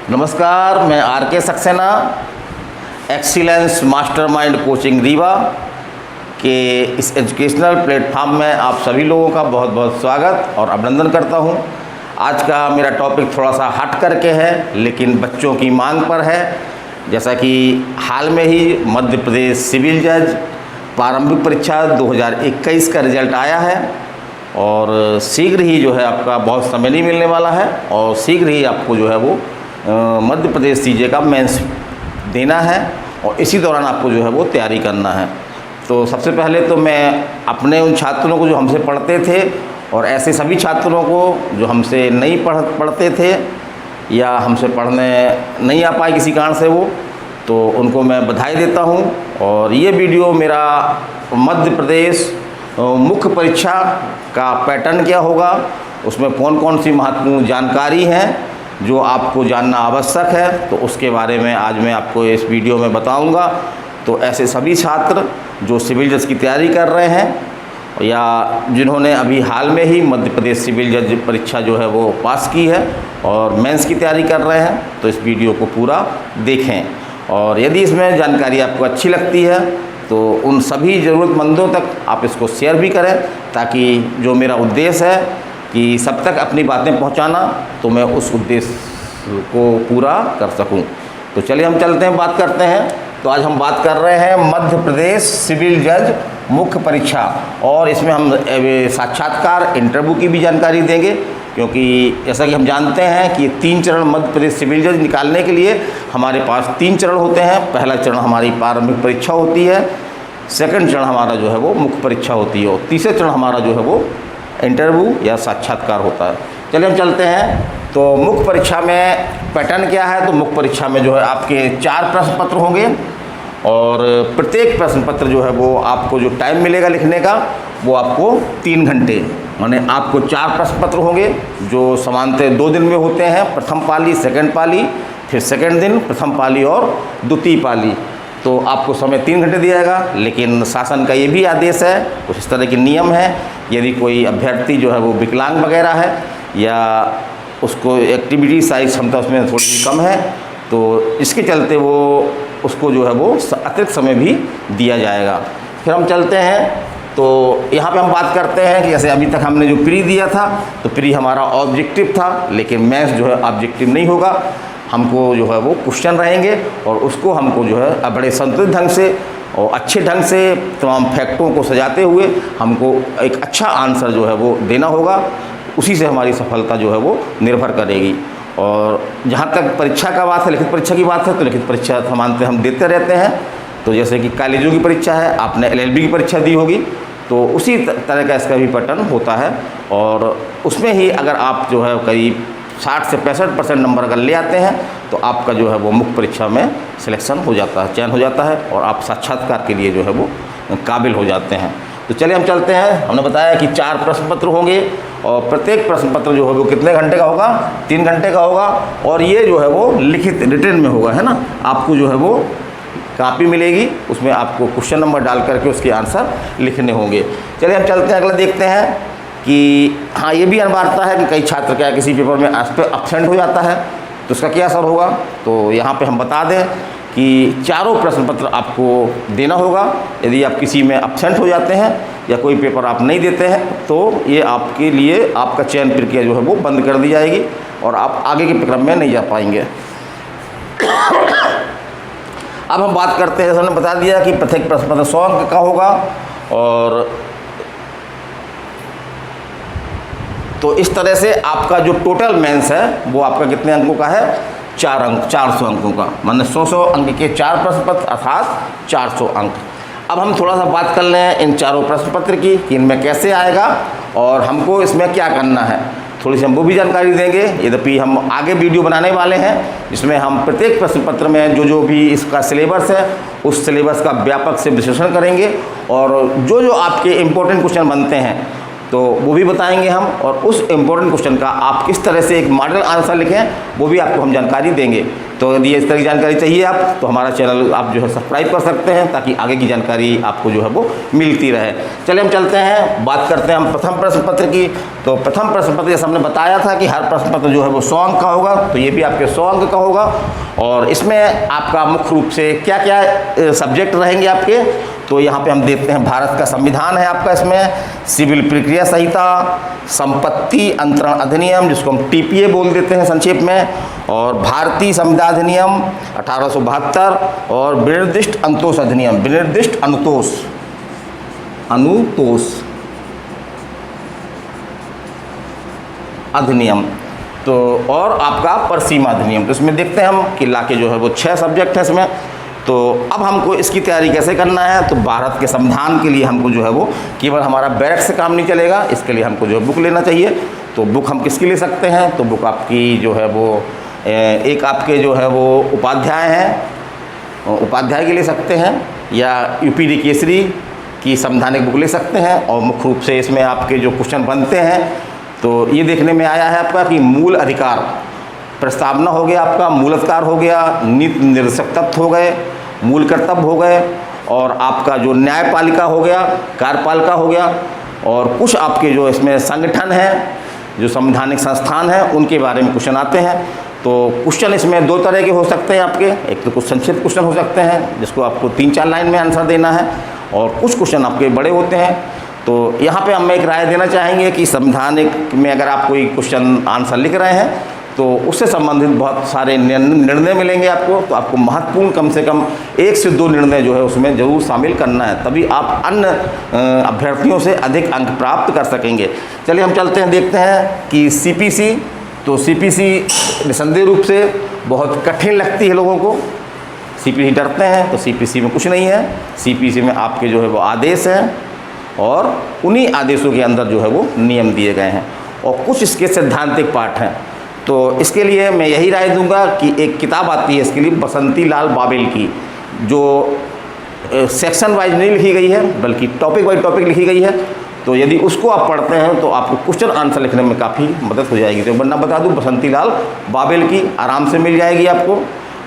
नमस्कार, मैं R K. Saxena, excellence mastermind coaching Rewa के इस एजुकेशनल प्लेटफॉर्म में आप सभी लोगों का बहुत बहुत स्वागत और अभिनंदन करता हूं। आज का मेरा टॉपिक थोड़ा सा हट करके है, लेकिन बच्चों की मांग पर है। जैसा कि हाल में ही मध्य प्रदेश सिविल जज प्रारंभिक परीक्षा 2021 का रिजल्ट आया है और शीघ्र ही जो है आपका बहुत समय नहीं मिलने वाला है और शीघ्र ही आपको जो है वो मध्य प्रदेश सीजे का मेंस देना है और इसी दौरान आपको जो है वो तैयारी करना है। तो सबसे पहले तो मैं अपने उन छात्रों को जो हमसे पढ़ते थे और ऐसे सभी छात्रों को जो हमसे नहीं पढ़ते थे या हमसे पढ़ने नहीं आ पाए किसी कारण से वो, तो उनको मैं बधाई देता हूँ। और ये वीडियो मेरा मध्य प्रदेश मुख्य परीक्षा का पैटर्न क्या होगा, उसमें कौन कौन सी महत्वपूर्ण जानकारी हैं जो आपको जानना आवश्यक है, तो उसके बारे में आज मैं आपको इस वीडियो में बताऊंगा। तो ऐसे सभी छात्र जो सिविल जज की तैयारी कर रहे हैं या जिन्होंने अभी हाल में ही मध्य प्रदेश सिविल जज परीक्षा जो है वो पास की है और मेंस की तैयारी कर रहे हैं, तो इस वीडियो को पूरा देखें। और यदि इसमें जानकारी आपको अच्छी लगती है तो उन सभी ज़रूरतमंदों तक आप इसको शेयर भी करें, ताकि जो मेरा उद्देश्य है कि सब तक अपनी बातें पहुंचाना, तो मैं उस उद्देश्य को पूरा कर सकूं। तो चलिए हम चलते हैं, बात करते हैं। तो आज हम बात कर रहे हैं मध्य प्रदेश सिविल जज मुख्य परीक्षा और इसमें हम साक्षात्कार इंटरव्यू की भी जानकारी देंगे, क्योंकि जैसा कि हम जानते हैं कि 3 चरण मध्य प्रदेश सिविल जज निकालने के लिए हमारे पास 3 चरण होते हैं। पहला चरण हमारी प्रारंभिक परीक्षा होती है, सेकंड चरण हमारा जो है वो मुख्य परीक्षा होती है और तीसरे चरण हमारा जो है वो इंटरव्यू या साक्षात्कार होता है। चलिए हम चलते हैं। तो मुख्य परीक्षा में पैटर्न क्या है, तो मुख्य परीक्षा में जो है आपके 4 प्रश्न पत्र होंगे और प्रत्येक प्रश्न पत्र जो है वो आपको जो टाइम मिलेगा लिखने का वो आपको 3 घंटे, माने आपको 4 प्रश्न पत्र होंगे जो सामान्यतः 2 दिन में होते हैं। प्रथम पाली, सेकंड पाली, फिर सेकंड दिन प्रथम पाली और द्वितीय पाली। तो आपको समय 3 घंटे दिया जाएगा, लेकिन शासन का ये भी आदेश है, कुछ इस तरह के नियम है, यदि कोई अभ्यर्थी जो है वो विकलांग वगैरह है या उसको एक्टिविटी सारी क्षमता उसमें थोड़ी सी कम है, तो इसके चलते वो उसको जो है वो अतिरिक्त समय भी दिया जाएगा। फिर हम चलते हैं। तो यहाँ पे हम बात करते हैं कि जैसे अभी तक हमने जो प्री दिया था, तो प्री हमारा ऑब्जेक्टिव था, लेकिन मेंस जो है ऑब्जेक्टिव नहीं होगा। हमको जो है वो क्वेश्चन रहेंगे और उसको हमको जो है बड़े संतुलित ढंग से और अच्छे ढंग से तमाम फैक्टों को सजाते हुए हमको एक अच्छा आंसर जो है वो देना होगा। उसी से हमारी सफलता जो है वो निर्भर करेगी। और जहाँ तक परीक्षा का बात है, लिखित परीक्षा की बात है, तो लिखित परीक्षा सामान्यतः हम देते रहते हैं। तो जैसे कि कॉलेजों की परीक्षा है, आपने LLB की परीक्षा दी होगी, तो उसी तरह का इसका भी पैटर्न होता है। और उसमें ही अगर आप जो है करीब 60 से 65% नंबर अगर ले आते हैं, तो आपका जो है वो मुख्य परीक्षा में सिलेक्शन हो जाता है, चयन हो जाता है और आप साक्षात्कार के लिए जो है वो काबिल हो जाते हैं। तो चलिए हम चलते हैं। हमने बताया कि 4 प्रश्न पत्र होंगे और प्रत्येक प्रश्न पत्र जो है वो कितने घंटे का होगा, 3 घंटे का होगा और ये जो है वो लिखित रिटन में होगा, है ना। आपको जो है वो कॉपी मिलेगी, उसमें आपको क्वेश्चन नंबर डाल करके उसके आंसर लिखने होंगे। चलिए हम चलते हैं, अगला देखते हैं कि हाँ, ये भी अनिवार्यता है कि कई छात्र क्या किसी पेपर में एब्सेंट हो जाता है, तो उसका क्या असर होगा। तो यहाँ पे हम बता दें कि चारों प्रश्न पत्र आपको देना होगा। यदि आप किसी में एब्सेंट हो जाते हैं या कोई पेपर आप नहीं देते हैं, तो ये आपके लिए आपका चयन प्रक्रिया जो है वो बंद कर दी जाएगी और आप आगे के क्रम में नहीं जा पाएंगे। अब हम बात करते हैं, जैसे हमने बता दिया कि प्रत्येक प्रश्न पत्र 100 अंक का होगा और तो इस तरह से आपका जो टोटल मेंस है वो आपका कितने अंकों का है, 4 अंक, 400 अंकों का, मतलब 100 अंक के 4 प्रश्न पत्र अर्थात 400 अंक। अब हम थोड़ा सा बात कर लें इन चारों प्रश्न पत्र की कि इनमें कैसे आएगा और हमको इसमें क्या करना है, थोड़ी सी हम वो भी जानकारी देंगे। यद्यपि हम आगे वीडियो बनाने वाले हैं जिसमें हम प्रत्येक प्रश्न पत्र में जो भी इसका सिलेबस है उस सिलेबस का व्यापक से विश्लेषण करेंगे और जो आपके इम्पोर्टेंट क्वेश्चन बनते हैं तो वो भी बताएंगे हम, और उस इम्पोर्टेंट क्वेश्चन का आप किस तरह से एक मॉडल आंसर लिखें वो भी आपको हम जानकारी देंगे। तो यदि इस तरह की जानकारी चाहिए आप तो हमारा चैनल आप जो है सब्सक्राइब कर सकते हैं, ताकि आगे की जानकारी आपको जो है वो मिलती रहे। चलिए हम चलते हैं, बात करते हैं हम प्रथम प्रश्न पत्र की। तो प्रथम प्रश्न पत्र जैसे हमने बताया था कि हर प्रश्न पत्र जो है वो 100 अंक का होगा, तो ये भी आपके 100 अंक का होगा। और इसमें आपका मुख्य रूप से क्या क्या सब्जेक्ट रहेंगे आपके, तो यहाँ पे हम देखते हैं भारत का संविधान है आपका, इसमें सिविल प्रक्रिया संहिता, संपत्ति अंतरण अधिनियम जिसको हम टीपीए बोल देते हैं संक्षेप में, और भारतीय संविदा अधिनियम 1872, और विनिर्दिष्ट अनुतोष अधिनियम, विनिर्दिष्ट अनुतोष अधिनियम, तो और आपका परसीमा अधिनियम। तो इसमें देखते हैं हम कि लाके जो है वो 6 सब्जेक्ट हैं इसमें। तो अब हमको इसकी तैयारी कैसे करना है, तो भारत के संविधान के लिए हमको जो है वो केवल हमारा बैरक से काम नहीं चलेगा, इसके लिए हमको जो है बुक लेना चाहिए। तो बुक हम किसकी ले सकते हैं, तो बुक आपकी जो है वो एक आपके जो है वो उपाध्याय हैं, उपाध्याय की ले सकते हैं, या यूपीडी केसरी की संवैधानिक बुक ले सकते हैं। और मुख्य रूप से इसमें आपके जो क्वेश्चन बनते हैं, तो ये देखने में आया है आपका कि मूल अधिकार प्रस्तावना हो गया, आपका मूल अधिकार हो गया, नीति निर्देशक तत्व हो गए, मूल कर्तव्य हो गए, और आपका जो न्यायपालिका हो गया, कार्यपालिका हो गया, और कुछ आपके जो इसमें संगठन हैं, जो संवैधानिक संस्थान हैं, उनके बारे में क्वेश्चन आते हैं। तो क्वेश्चन इसमें 2 तरह के हो सकते हैं आपके, एक तो कुछ संक्षिप्त क्वेश्चन हो सकते हैं जिसको आपको 3-4 लाइन में आंसर देना है, और कुछ क्वेश्चन आपके बड़े होते हैं। तो यहाँ पे हम एक राय देना चाहेंगे कि संवैधानिक में अगर आप कोई क्वेश्चन आंसर लिख रहे हैं तो उससे संबंधित बहुत सारे निर्णय मिलेंगे आपको, तो आपको महत्वपूर्ण कम से कम 1 से 2 निर्णय जो है उसमें ज़रूर शामिल करना है, तभी आप अन्य अभ्यर्थियों से अधिक अंक प्राप्त कर सकेंगे। चलिए हम चलते हैं, देखते हैं कि सीपीसी। तो सीपीसी निसंदेह रूप से बहुत कठिन लगती है लोगों को, सीपीसी डरते हैं, तो सीपीसी में कुछ नहीं है। सीपीसी में आपके जो है वो आदेश हैं, और उन्हीं आदेशों के अंदर जो है वो नियम दिए गए हैं, और कुछ इसके सैद्धांतिक पाठ हैं। तो इसके लिए मैं यही राय दूंगा कि एक किताब आती है इसके लिए, बसंती लाल बाबेल की, जो सेक्शन वाइज नहीं लिखी गई है बल्कि टॉपिक वाइज टॉपिक लिखी गई है। तो यदि उसको आप पढ़ते हैं तो आपको क्वेश्चन आंसर लिखने में काफ़ी मदद हो जाएगी। तो वरना बता दूं, बसंती लाल बाबेल की आराम से मिल जाएगी आपको,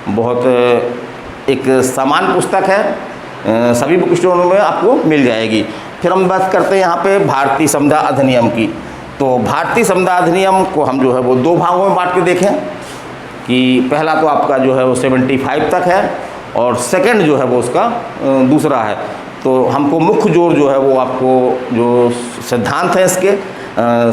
बहुत एक सामान्य पुस्तक है, सभी बुक स्टोरों में आपको मिल जाएगी। फिर हम बात करते हैं यहाँ पे भारतीय संविदा अधिनियम की। तो भारतीय संविदा अधिनियम को हम जो है वो 2 भागों में बांट के देखें, कि पहला तो आपका जो है वो 75 तक है, और सेकंड जो है वो उसका दूसरा है। तो हमको मुख्य जोर जो है वो आपको जो सिद्धांत है इसके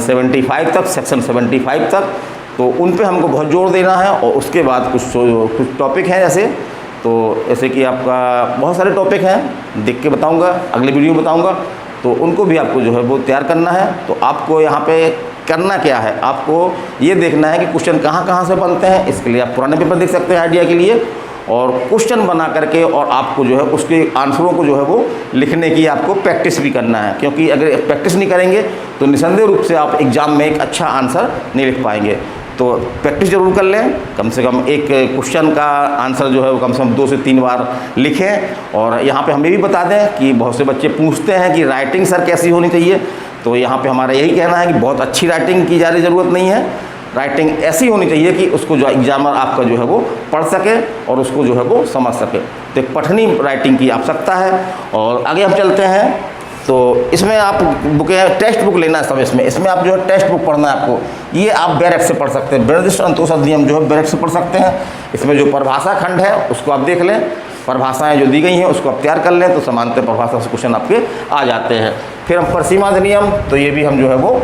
75 तक, सेक्शन 75 तक, तो उन पे हमको बहुत जोर देना है। और उसके बाद कुछ टॉपिक हैं जैसे कि आपका बहुत सारे टॉपिक हैं, देख के बताऊंगा, अगले वीडियो में बताऊंगा, तो उनको भी आपको जो है वो तैयार करना है। तो आपको यहाँ पे करना क्या है, आपको ये देखना है कि क्वेश्चन कहाँ से बनते हैं। इसके लिए आप पुराने पेपर देख सकते हैं आइडिया के लिए, और क्वेश्चन बना करके और आपको जो है उसके आंसरों को जो है वो लिखने की आपको प्रैक्टिस भी करना है, क्योंकि अगर प्रैक्टिस नहीं करेंगे तो निसंदेह रूप से आप एग्ज़ाम में एक अच्छा आंसर नहीं लिख पाएंगे। तो प्रैक्टिस जरूर कर लें, कम से कम एक क्वेश्चन का आंसर जो है वो कम से कम 2 से 3 बार लिखें। और यहाँ पे हम ये भी बता दें कि बहुत से बच्चे पूछते हैं कि राइटिंग सर कैसी होनी चाहिए, तो यहाँ पे हमारा यही कहना है कि बहुत अच्छी राइटिंग की ज़्यादा ज़रूरत नहीं है। राइटिंग ऐसी होनी चाहिए कि उसको जो एग्जामर आपका जो है वो पढ़ सके और उसको जो है वो समझ सके। तो एक पठनी राइटिंग की आवश्यकता है। और आगे हम चलते हैं, तो इसमें आप बुकें टेक्स्ट बुक लेना है सब, इसमें आप जो है टेक्स्ट बुक पढ़ना है आपको। ये आप बैरक से पढ़ सकते हैं, विनिर्दिष्ट अनुतोष अधिनियम जो है बैरक से पढ़ सकते हैं। इसमें जो परिभाषा खंड है उसको आप देख लें, परिभाषाएं जो दी गई हैं उसको आप तैयार कर लें, तो समानतः परिभाषा से क्वेश्चन आपके आ जाते हैं। फिर हम परसीमा अधिनियम, तो ये भी हम जो है वो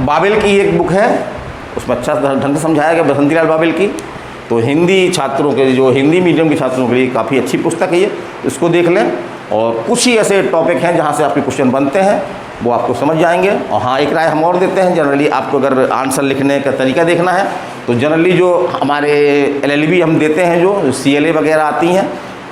बाबेल की एक बुक है, उसमें अच्छा ढंग से समझाया गया, बसंती लाल बाबेल की। तो हिंदी छात्रों के जो हिंदी मीडियम के छात्रों के लिए काफ़ी अच्छी पुस्तक है ये, इसको देख लें। और कुछ ही ऐसे टॉपिक हैं जहाँ से आपके क्वेश्चन बनते हैं, वो आपको समझ जाएंगे। और हाँ, एक राय हम और देते हैं, जनरली आपको अगर आंसर लिखने का तरीका देखना है तो जनरली जो हमारे LLB हम देते हैं, जो CLA वगैरह आती हैं,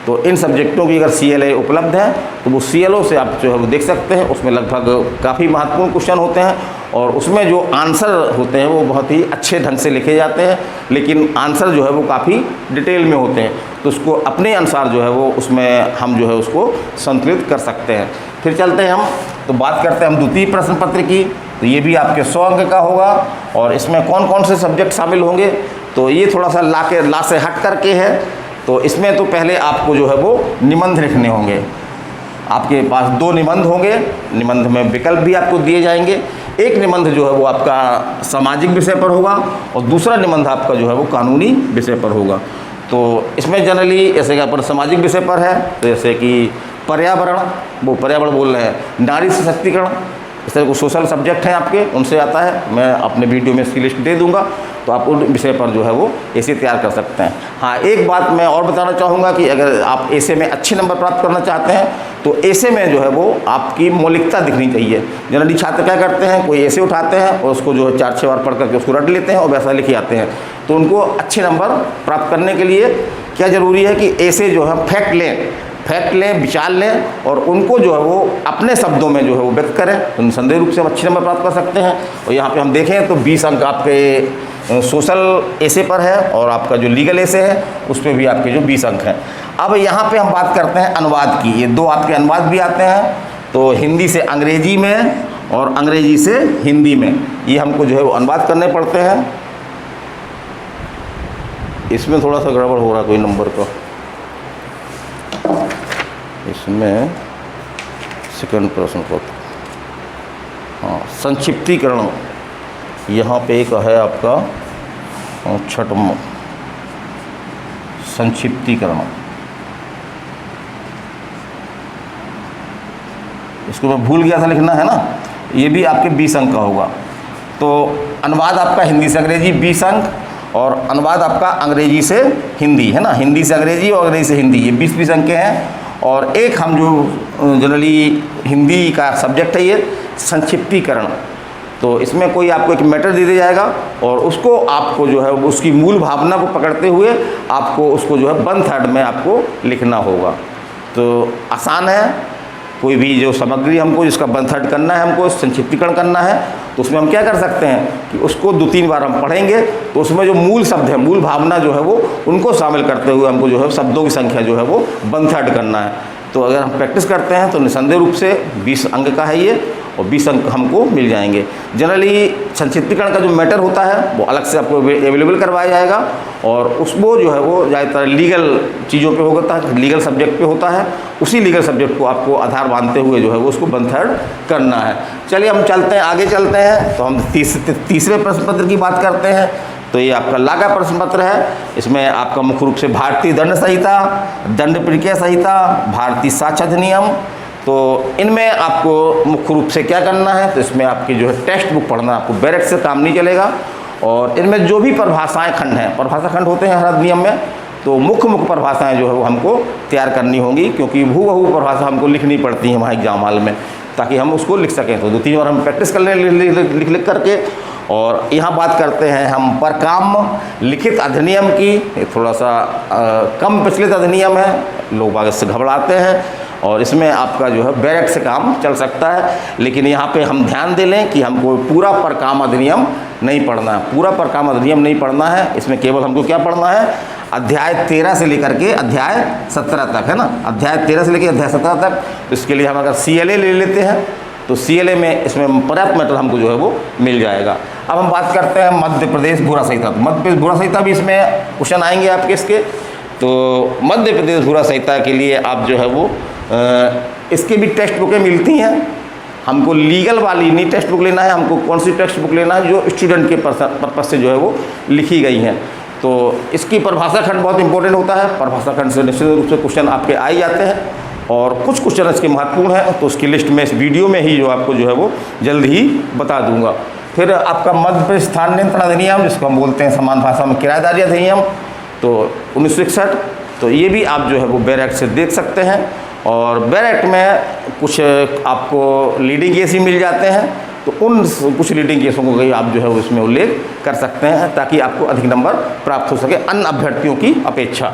तो इन सब्जेक्टों की अगर CLA उपलब्ध है तो वो CLO से आप जो है वो देख सकते हैं। उसमें लगभग काफ़ी महत्वपूर्ण क्वेश्चन होते हैं, और उसमें जो आंसर होते हैं वो बहुत ही अच्छे ढंग से लिखे जाते हैं, लेकिन आंसर जो है वो काफ़ी डिटेल में होते हैं, तो उसको अपने अनुसार जो है वो उसमें हम जो है उसको संतुलित कर सकते हैं। फिर चलते हैं हम, तो बात करते हैं हम द्वितीय प्रश्न पत्र की। तो ये भी आपके 100 अंक का होगा, और इसमें कौन कौन से सब्जेक्ट शामिल होंगे, तो ये थोड़ा सा ला से हट करके है। तो इसमें तो पहले आपको जो है वो निबंध लिखने होंगे। आपके पास 2 निबंध होंगे, निबंध में विकल्प भी आपको दिए जाएंगे। एक निबंध जो है वो आपका सामाजिक विषय पर होगा और दूसरा निबंध आपका जो है वो कानूनी विषय पर होगा। तो इसमें जनरली जैसे कि अपन सामाजिक विषय पर है, तो जैसे कि पर्यावरण, वो पर्यावरण बोल रहे हैं, नारी सशक्तिकरण, इस तरह को सोशल सब्जेक्ट हैं आपके, उनसे आता है। मैं अपने वीडियो में इसकी लिस्ट दे दूंगा, तो आप उन विषय पर जो है वो ऐसे तैयार कर सकते हैं। हाँ, एक बात मैं और बताना चाहूँगा कि अगर आप ऐसे में अच्छे नंबर प्राप्त करना चाहते हैं तो ऐसे में जो है वो आपकी मौलिकता दिखनी चाहिए। जनरली छात्र क्या करते हैं, कोई ऐसे उठाते हैं और उसको जो है 4-6 बार पढ़ करके उसको रट लेते हैं और वैसा लिखे आते हैं। तो उनको अच्छे नंबर प्राप्त करने के लिए क्या ज़रूरी है कि ऐसे जो है फैक्ट लें, विचार लें और उनको जो है वो अपने शब्दों में जो है वो व्यक्त करें, तो निसंदेह रूप से हम अच्छे नंबर प्राप्त कर सकते हैं। और यहाँ पे हम देखें तो 20 अंक आपके सोशल ऐसे पर है और आपका जो लीगल ऐसे है उस पर भी आपके जो 20 अंक हैं। अब यहाँ पे हम बात करते हैं अनुवाद की। ये 2 आपके अनुवाद भी आते हैं, तो हिंदी से अंग्रेजी में और अंग्रेजी से हिंदी में, ये हमको जो है वो अनुवाद करने पड़ते हैं। इसमें थोड़ा सा गड़बड़ हो रहा कोई नंबर का, इसमें सेकंड प्रश्न को, हाँ, संक्षिप्तीकरण यहाँ पे एक है आपका 6वां संक्षिप्तीकरण। इसको मैं भूल गया था लिखना, है ना। ये भी आपके 20 अंक का होगा। तो अनुवाद आपका हिंदी से अंग्रेजी 20 अंक और अनुवाद आपका अंग्रेजी से हिंदी, है ना, हिंदी से अंग्रेजी और अंग्रेजी से हिंदी, ये 20-20 अंक के हैं। और एक हम जो जनरली हिंदी का सब्जेक्ट है ये संक्षिप्तीकरण, तो इसमें कोई आपको एक मैटर दे दिया जाएगा और उसको आपको जो है उसकी मूल भावना को पकड़ते हुए आपको उसको जो है 1/3 में आपको लिखना होगा। तो आसान है, कोई भी जो सामग्री हमको जिसका 1/3 करना है, हमको संक्षिप्तीकरण करना है, तो उसमें हम क्या कर सकते हैं कि उसको 2-3 बार हम पढ़ेंगे तो उसमें जो मूल शब्द है, मूल भावना जो है वो उनको शामिल करते हुए हमको जो है शब्दों की संख्या जो है वो 1/3 करना है। तो अगर हम प्रैक्टिस करते हैं तो निसंदेह रूप से 20 अंक का है ये और 20 अंक हमको मिल जाएंगे। जनरली संक्षिप्तीकरण का जो मैटर होता है वो अलग से आपको अवेलेबल करवाया जाएगा और उसको जो है वो ज़्यादातर लीगल चीज़ों पे होता है, लीगल सब्जेक्ट पे होता है। उसी लीगल सब्जेक्ट को आपको आधार मानते हुए जो है वो उसको 1/3 करना है। चलिए हम चलते हैं, आगे चलते हैं। तो हम तीसरे प्रश्न पत्र की बात करते हैं। तो ये आपका ला का प्रश्न पत्र है। इसमें आपका मुख्य रूप से भारतीय दंड संहिता, दंड प्रक्रिया संहिता, भारतीय साक्ष्य अधिनियम, तो इनमें आपको मुख्य रूप से क्या करना है, तो इसमें आपकी जो है टेक्स्ट बुक पढ़ना, आपको बैरेक्ट से काम नहीं चलेगा। और इनमें जो भी परिभाषाएं खंड हैं, परिभाषा खंड होते हैं हर अधिनियम में, तो मुख्य परिभाषाएं जो है वो हमको तैयार करनी होंगी, क्योंकि हूबहू परिभाषा हमको लिखनी पड़ती है वहाँ एग्जाम हॉल में, ताकि हम उसको लिख सकें। तो 2-3 बार हम प्रैक्टिस कर लें लिख करके। और यहाँ बात करते हैं हम परकाम लिखित अधिनियम की। ये थोड़ा सा कम प्रचलित अधिनियम है, लोग बाग इससे घबराते हैं और इसमें आपका जो है बैरेक्ट से काम चल सकता है। लेकिन यहाँ पे हम ध्यान दे लें कि हमको पूरा परकाम अधिनियम नहीं पढ़ना है, पूरा परकाम अधिनियम नहीं पढ़ना है। इसमें केवल हमको क्या पढ़ना है, अध्याय 13 से लेकर के अध्याय 17 तक, है ना, अध्याय 13 से लेकर अध्याय 17 तक। तो इसके लिए हम अगर CLA ले लेते हैं तो CLA में इसमें पर्याप्त मैटर हमको जो है वो मिल जाएगा। अब हम बात करते हैं मध्य प्रदेश भूरा संहिता। तो मध्य प्रदेश भूरा संहिता भी इसमें क्वेश्चन आएंगे आपके इसके। तो मध्य प्रदेश भूरा संहिता के लिए आप जो है वो इसके भी टेक्स्ट बुकें मिलती हैं। हमको लीगल वाली नहीं टेक्स्ट बुक लेना है, हमको कौन सी टेक्स्ट बुक लेना है जो स्टूडेंट के पर्पज़ से जो है वो लिखी गई हैं। तो इसकी परिभाषा खंड बहुत इंपॉर्टेंट होता है। परिभाषा खंड से निश्चित रूप से क्वेश्चन आपके आ ही जाते हैं और कुछ क्वेश्चन इसके महत्वपूर्ण हैं, तो उसकी लिस्ट में इस वीडियो में ही जो आपको जो है वो जल्द ही बता दूंगा। फिर आपका मध्य प्रदेश स्थान नियंत्रण अधिनियम, जिसको हम बोलते हैं समान भाषा में किराएदारी अधिनियम, तो 1961, तो ये भी आप जो है वो बैरेक्ट से देख सकते हैं। और बैरेक्ट में कुछ आपको लीडिंग केस ही मिल जाते हैं, तो उन कुछ लीडिंग केसों को आप जो है वो इसमें उल्लेख कर सकते हैं, ताकि आपको अधिक नंबर प्राप्त हो सके अन्य अभ्यर्थियों की अपेक्षा।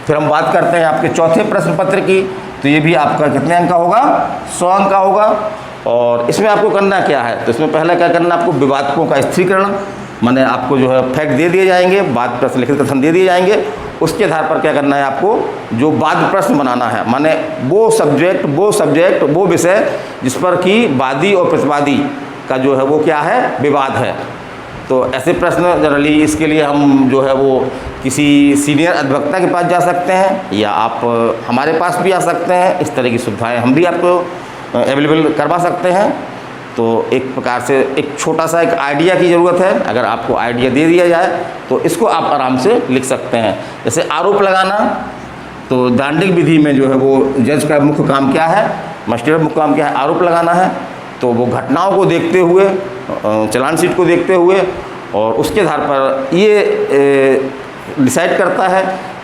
फिर हम बात करते हैं आपके चौथे प्रश्न पत्र की। तो ये भी आपका कितने अंक का होगा, 100 अंक का होगा। और इसमें आपको करना क्या है, तो इसमें पहले क्या करना है, आपको विवादकों का स्थिरीकरण, माने आपको जो है फैक्ट दे दिए जाएंगे, बाद प्रश्न लिखित कथन दे दिए जाएंगे। उसके आधार पर क्या करना है, आपको जो बाद प्रश्न बनाना है, माने वो सब्जेक्ट वो विषय जिस पर कि वादी और प्रतिवादी का जो है वो क्या है, विवाद है, तो ऐसे प्रश्न जनरली इसके लिए हम जो है वो किसी सीनियर अधिवक्ता के पास जा सकते हैं या आप हमारे पास भी आ सकते हैं। इस तरह की सुविधाएं हम भी आपको अवेलेबल करवा सकते हैं। तो एक प्रकार से एक छोटा सा एक आइडिया की ज़रूरत है। अगर आपको आइडिया दे दिया जाए तो इसको आप आराम से लिख सकते हैं। जैसे आरोप लगाना, तो दांडिक विधि में जो है वो जज का मुख्य काम क्या है, मजिस्ट्रेट का मुख्य काम क्या है, आरोप लगाना है। तो वो घटनाओं को देखते हुए, चालान शीट को देखते हुए और उसके आधार पर ये डिसाइड करता है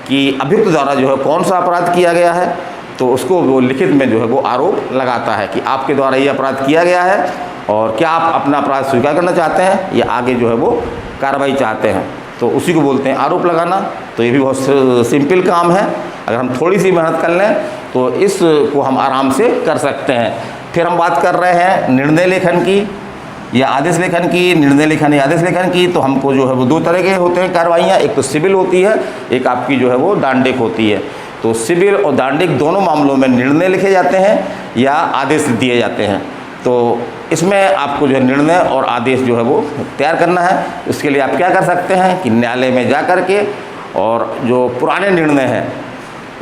कि अभियुक्त द्वारा जो है कौन सा अपराध किया गया है। तो उसको वो लिखित में जो है वो आरोप लगाता है कि आपके द्वारा ये अपराध किया गया है और क्या आप अपना अपराध स्वीकार करना चाहते हैं या आगे जो है वो कार्रवाई चाहते हैं। तो उसी को बोलते हैं आरोप लगाना। तो ये भी बहुत सिंपल काम है। अगर हम थोड़ी सी मेहनत कर लें तो इसको हम आराम से कर सकते हैं। फिर हम बात कर रहे हैं निर्णय लेखन की या आदेश लेखन की। निर्णय लेखन या आदेश लेखन की तो हमको जो है वो दो तरह के होते हैं कार्रवाइयाँ। एक तो सिविल होती है, एक आपकी जो है वो दांडिक होती है। तो सिविल और दांडिक दोनों मामलों में निर्णय लिखे जाते हैं या आदेश दिए जाते हैं। तो इसमें आपको जो है निर्णय और आदेश जो है वो तैयार करना है। इसके लिए आप क्या कर सकते हैं कि न्यायालय में जा कर के और जो पुराने निर्णय हैं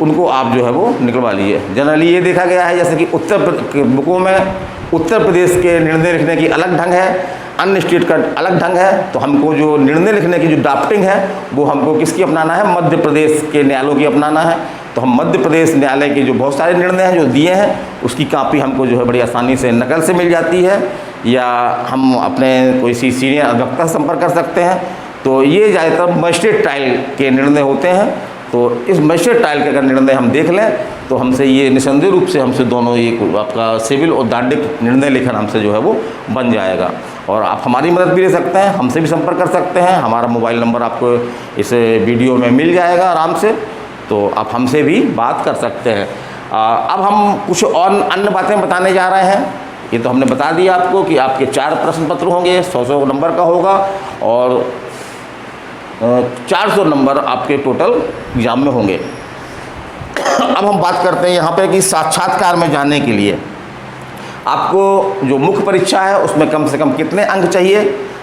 उनको आप जो है वो निकलवा लीजिए। जनरली ये देखा गया है जैसे कि बुकों में उत्तर प्रदेश के निर्णय लिखने की अलग ढंग है, अन्य स्टेट का अलग ढंग है। तो हमको जो निर्णय लिखने की जो ड्राफ्टिंग है वो हमको किसकी अपनाना है, मध्य प्रदेश के न्यायालयों की अपनाना है। तो हम मध्य प्रदेश न्यायालय के जो बहुत सारे निर्णय हैं जो दिए हैं उसकी कापी हमको जो है बड़ी आसानी से नकल से मिल जाती है या हम अपने कोई सी सीनियर अधिवक्ता से संपर्क कर सकते हैं। तो ये ज़्यादातर मजिस्ट्रेट ट्रायल के निर्णय होते हैं। तो इस मजिस्ट्रेट ट्रायल के अगर निर्णय हम देख लें तो हमसे ये निसंदेह रूप से हमसे दोनों ये आपका सिविल और दांडिक निर्णय लेखन हमसे जो है वो बन जाएगा। और आप हमारी मदद भी ले सकते हैं, हमसे भी संपर्क कर सकते हैं। हमारा मोबाइल नंबर आपको इस वीडियो में मिल जाएगा आराम से। तो आप हमसे भी बात कर सकते हैं। अब हम कुछ और अन्य बातें बताने जा रहे हैं। ये तो हमने बता दिया आपको कि आपके 4 प्रश्न पत्र होंगे, 100 नंबर का होगा और 400 नंबर आपके टोटल एग्जाम में होंगे। अब हम बात करते हैं यहाँ पे कि साक्षात्कार में जाने के लिए आपको जो मुख्य परीक्षा है उसमें कम से कम कितने अंक चाहिए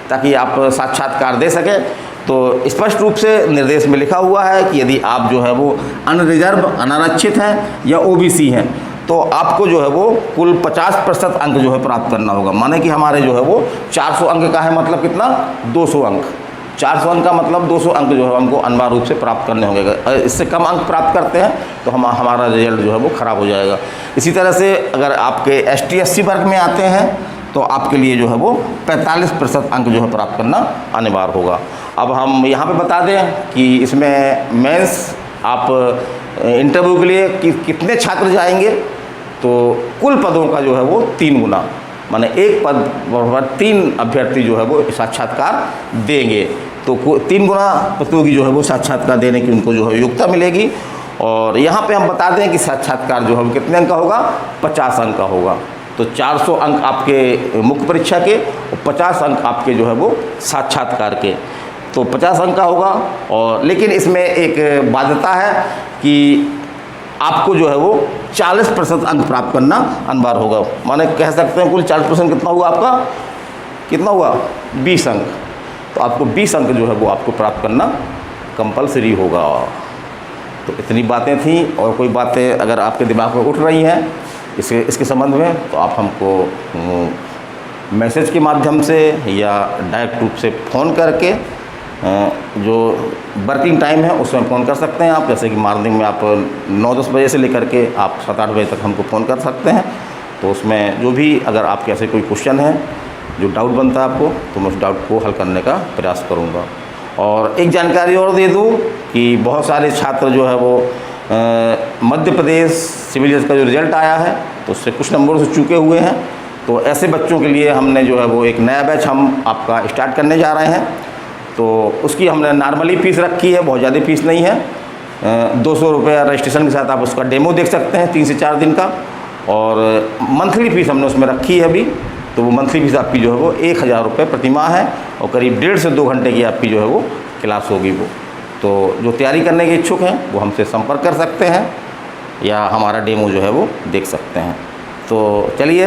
ताकि आप साक्षात्कार दे सकें। तो स्पष्ट रूप से निर्देश में लिखा हुआ है कि यदि आप जो है वो अनरिजर्व अनारक्षित हैं या ओबीसी हैं तो आपको जो है वो कुल 50% अंक जो है प्राप्त करना होगा। माने कि हमारे जो है वो 400 अंक का है, मतलब कितना, 200 अंक। 400 अंक का मतलब 200 अंक जो है हमको अनिवार्य रूप से प्राप्त करने होंगे। अगर इससे कम अंक प्राप्त करते हैं तो हमारा रिजल्ट जो है वो ख़राब हो जाएगा। इसी तरह से अगर आपके ST SC वर्ग में आते हैं तो आपके लिए जो है वो 45% अंक जो है प्राप्त करना अनिवार्य होगा। अब हम यहाँ पे बता दें कि इसमें मेंस आप इंटरव्यू के लिए कितने छात्र जाएंगे। तो कुल पदों का जो है वो 3 गुना, माने एक पद पर 3 अभ्यर्थी जो है वो साक्षात्कार देंगे। तो 3 गुना प्रतियोगी जो है वो साक्षात्कार देने की उनको जो है योग्यता मिलेगी। और यहाँ पे हम बता दें कि साक्षात्कार जो है वो कितने अंक का होगा, 50 अंक का होगा। तो 400 अंक आपके मुख्य परीक्षा के और 50 अंक आपके जो है वो साक्षात्कार के। तो 50 अंक का होगा। और लेकिन इसमें एक बाध्यता है कि आपको जो है वो 40% अंक प्राप्त करना अनिवार्य होगा। माने कह सकते हैं कुल 40% कितना हुआ आपका, कितना हुआ, 20 अंक। तो आपको 20 अंक जो है वो आपको प्राप्त करना कंपलसरी होगा। तो इतनी बातें थी। और कोई बातें अगर आपके दिमाग में उठ रही हैं इसके संबंध में तो आप हमको मैसेज के माध्यम से या डायरेक्ट रूप से फ़ोन करके जो वर्किंग टाइम है उसमें फ़ोन कर सकते हैं आप। जैसे कि मॉर्निंग में आप 9-10 बजे से लेकर के आप 7-8 बजे तक हमको फ़ोन कर सकते हैं। तो उसमें जो भी अगर आपके ऐसे कोई क्वेश्चन है, जो डाउट बनता है आपको, तो मैं उस डाउट को हल करने का प्रयास करूँगा। और एक जानकारी और दे दूँ कि बहुत सारे छात्र जो है वो मध्य प्रदेश सिविल जज का जो रिज़ल्ट आया है तो उससे कुछ नंबरों से चूके हुए हैं। तो ऐसे बच्चों के लिए हमने जो है वो एक नया बैच हम आपका स्टार्ट करने जा रहे हैं। तो उसकी हमने नॉर्मली फ़ीस रखी है, बहुत ज़्यादा फ़ीस नहीं है। 200 रुपये रजिस्ट्रेशन के साथ आप उसका डेमो देख सकते हैं 3 से 4 दिन का। और मंथली फ़ीस हमने उसमें रखी है अभी। तो वो मंथली फ़ीस आपकी जो है वो 1000 रुपये प्रति माह है और करीब 1.5 से 2 घंटे की आपकी जो है वो क्लास होगी। वो तो जो तैयारी करने के इच्छुक हैं वो हमसे संपर्क कर सकते हैं या हमारा डेमो जो है वो देख सकते हैं। तो चलिए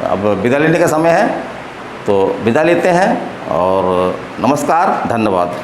अब विदा लेने का समय है, तो विदा लेते हैं और नमस्कार, धन्यवाद।